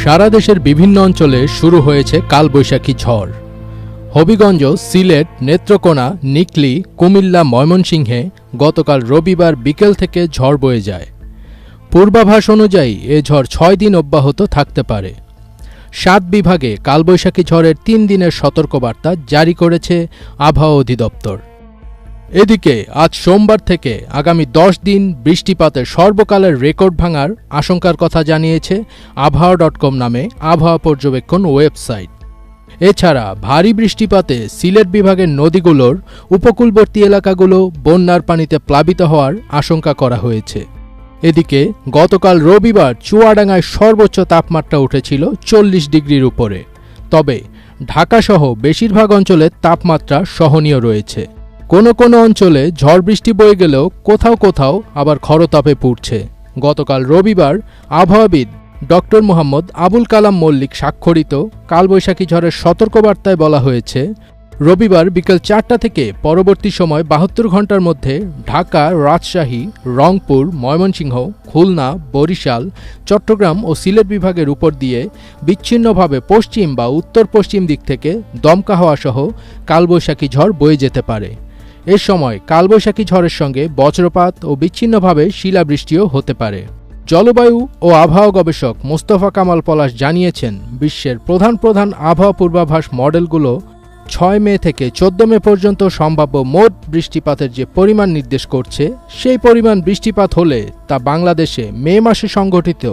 সারা দেশের বিভিন্ন অঞ্চলে শুরু হয়েছে কালবৈশাখী ঝড়। হবিগঞ্জ, সিলেট, নেত্রকোনা, নিকলী, কুমিল্লা, ময়মনসিংহে গতকাল রবিবার বিকেল থেকে ঝড় বয়ে যায়। পূর্বাভাস অনুযায়ী এ ঝড় 6 দিন অব্যাহত থাকতে পারে। 7 বিভাগে কালবৈশাখী ঝড়ের 3 দিনের সতর্কবার্তা জারি করেছে আবহাওয়া অধিদপ্তর। এদিকে আজ সোমবার থেকে আগামী 10 দিন বৃষ্টিপাতের সর্বকালের রেকর্ড ভাঙার আশঙ্কার কথা জানিয়েছে আবহাওয়া.com নামে আবহাওয়া পর্যবেক্ষণ ওয়েবসাইট। এছাড়া ভারী বৃষ্টিপাতে সিলেট বিভাগের নদীগুলোর উপকূলবর্তী এলাকাগুলো বন্যার পানিতে প্লাবিত হওয়ার আশঙ্কা করা হয়েছে। এদিকে গতকাল রবিবার চুয়াডাঙ্গায় সর্বোচ্চ তাপমাত্রা উঠেছিল 40 ডিগ্রির উপরে। তবে ঢাকাসহ বেশিরভাগ অঞ্চলে তাপমাত্রা সহনীয় রয়েছে। কোনো কোনো অঞ্চলে ঝড় বৃষ্টি বয়ে গেলেও কোথাও কোথাও আবার খরতাপে পুড়ছে। গতকাল রবিবার আবহাওয়াবিদ ডক্টর মোহাম্মদ আবুল কালাম মল্লিক স্বাক্ষরিত কালবৈশাখী ঝড়ের সতর্কবার্তায় বলা হয়েছে, রবিবার বিকেল 4টা থেকে পরবর্তী সময় 72 ঘণ্টার মধ্যে ঢাকা, রাজশাহী, রংপুর, ময়মনসিংহ, খুলনা, বরিশাল, চট্টগ্রাম ও সিলেট বিভাগের উপর দিয়ে বিচ্ছিন্নভাবে পশ্চিম বা উত্তর পশ্চিম দিক থেকে দমকা হাওয়া সহ কালবৈশাখী ঝড় বয়ে যেতে পারে। এ সময় কালবৈশাখী ঝড়ের সঙ্গে বজ্রপাত ও বিচ্ছিন্নভাবে শিলাবৃষ্টিও হতে পারে। জলবায়ু ও আবহাওয়া গবেষক মোস্তফা কামাল পলাশ জানিয়েছেন, বিশ্বের প্রধান প্রধান আবহাওয়া পূর্বাভাস মডেলগুলো 6 মে থেকে 14 মে পর্যন্ত সম্ভাব্য মোট বৃষ্টিপাতের যে পরিমাণ নির্দেশ করছে, সেই পরিমাণ বৃষ্টিপাত হলে তা বাংলাদেশে মে মাসে সংঘটিত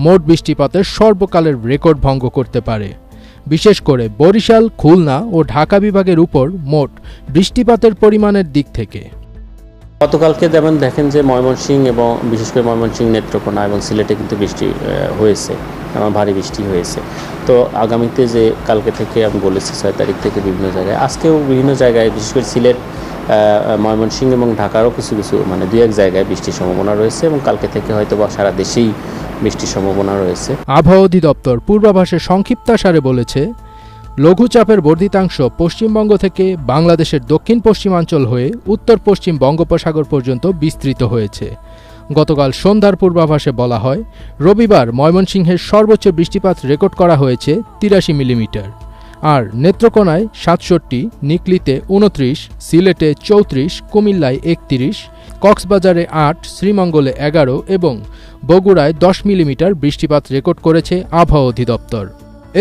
মোট বৃষ্টিপাতের সর্বকালের রেকর্ড ভঙ্গ করতে পারে। বিশেষ করে বরিশাল, খুলনা ও ঢাকা বিভাগের উপর মোট বৃষ্টিপাতের পরিমাণের দিক থেকে। গতকালকে যেমন দেখেন যে ময়মনসিংহ এবং বিশেষ করে ময়মনসিংহ, নেত্রকোনা এবং সিলেটে কিন্তু বৃষ্টি হয়েছে, ভারী বৃষ্টি হয়েছে। তো আগামীতে যে কালকে থেকে আমি বলেছি 6 তারিখ থেকে বিভিন্ন জায়গায়, আজকেও বিভিন্ন জায়গায় বিশেষ করে সিলেট, ময়মনসিংহ এবং ঢাকারও কিছু কিছু 2-1 জায়গায় বৃষ্টির সম্ভাবনা রয়েছে এবং কালকে থেকে হয়তো বা সারা দেশেই বৃষ্টির সম্ভাবনা রয়েছে। আবহাওয়া অধিদপ্তর পূর্বাভাসের সংক্ষিপ্তাসারে বলেছে, লঘুচাপের বর্ধিতাংশ পশ্চিমবঙ্গ থেকে বাংলাদেশের দক্ষিণ পশ্চিমাঞ্চল হয়ে উত্তর পশ্চিম বঙ্গোপসাগর পর্যন্ত বিস্তৃত হয়েছে। গতকাল সন্ধ্যার পূর্বাভাসে বলা হয়, রবিবার ময়মনসিংহের সর্বোচ্চ বৃষ্টিপাত রেকর্ড করা হয়েছে 83 মিলিমিটার, আর নেত্রকোনায় 67, নিকলীতে 29, সিলেটে 34, কুমিল্লায় 31, কক্সবাজারে 8, শ্রীমঙ্গলে 11 এবং বগুড়ায় 10 মিলিমিটার বৃষ্টিপাত রেকর্ড করেছে আবহাওয়া অধিদপ্তর।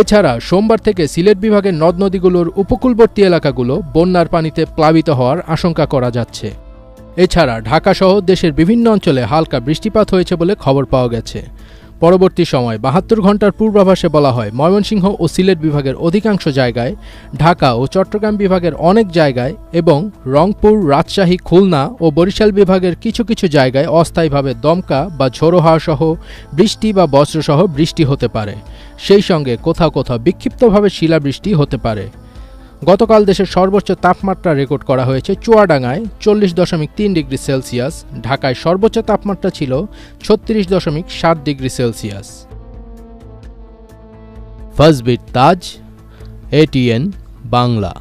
এছাড়া সোমবার থেকে সিলেট বিভাগের নদ নদীগুলোর উপকূলবর্তী এলাকাগুলো বন্যার পানিতে প্লাবিত হওয়ার আশঙ্কা করা যাচ্ছে। এছাড়া ঢাকাসহ দেশের বিভিন্ন অঞ্চলে হালকা বৃষ্টিপাত হয়েছে বলে খবর পাওয়া গেছে। পরবর্তী সময় 72 ঘণ্টার পূর্বাভাসে বলা হয়, ময়মনসিংহ ও সিলেট বিভাগের অধিকাংশ জায়গায়, ঢাকা ও চট্টগ্রাম বিভাগের অনেক জায়গায় এবং রংপুর, রাজশাহী, খুলনা ও বরিশাল বিভাগের কিছু কিছু জায়গায় অস্থায়ীভাবে দমকা বা ঝোড়ো হাওয়া সহ বৃষ্টি বা বজ্রসহ বৃষ্টি হতে পারে। সেই সঙ্গে কোথাও কোথাও বিক্ষিপ্তভাবে শিলাবৃষ্টি হতে পারে। গতকাল দেশের সর্বোচ্চ তাপমাত্রা রেকর্ড করা হয়েছে চুয়াডাঙ্গায় 40.3 ডিগ্রি সেলসিয়াস, ঢাকায় সর্বোচ্চ তাপমাত্রা ছিল 36.7 ডিগ্রি সেলসিয়াস। ফাজবির তাজ, ATN বাংলা।